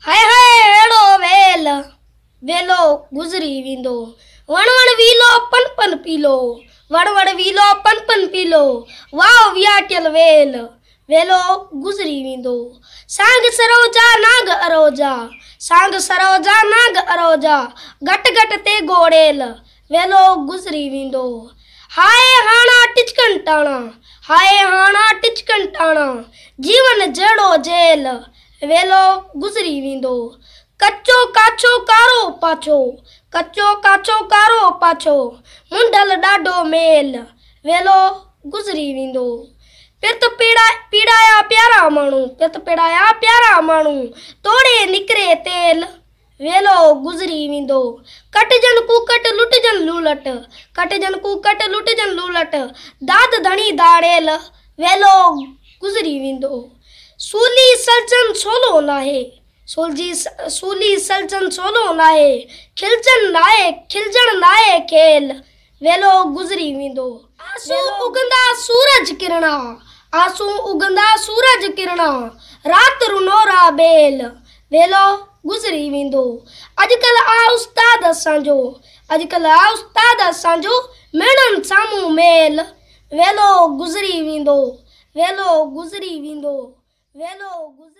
हाय हाय हेड़ो वेल वेलो गुज़री वेंदो वण वण वीलो पन पन पीलो वण वण वीलो पन पन पीलो वाह वियाटियल वेल वेलो गुज़री वेंदो सांग सरोजा नाग अरोजा सांग सरोजा नाग अरोजा घट घट ते गोड़ेल वेलो गुज़री वेंदो हाय हाणा टिचकन टाणा हाय हाणा टिचकन टाणा जीवन जड़ो जेल वेलो गुज़री वेंदो कच्चो काचो कारो पाछो कच्चो काचो कारो पाछो मुंडल ॾाढो मेल वेलो गुज़री वेंदो पित पीड़ाया प्यारा माण्हू पित पीड़ाया प्यारा माण्हू तोड़े निकिरे तेल वेलो गुज़री वेंदो कटजन कूकट लुटजन लूलट कटजन कूकट लुटजन लूलट दाद धणी दाड़ेल वेलो गुज़री वेंदो सूली सलचन सोलो नाहे सूली सलचन सोलो नाहे खिलजन नाहे खेल वेलो गुज़री वेंदो आंसू उगंदा सूरज किरणा आंसू उगंदा सूरज किरणा रात रुनोरा बेल वेलो गुज़री वेंदो अॼुकल्ह आ उस्ताद असांजो मिणनि साम्हूं मेल वेलो गुज़री वेंदो वेलो गुज़री वेंदो वेलो गुज़री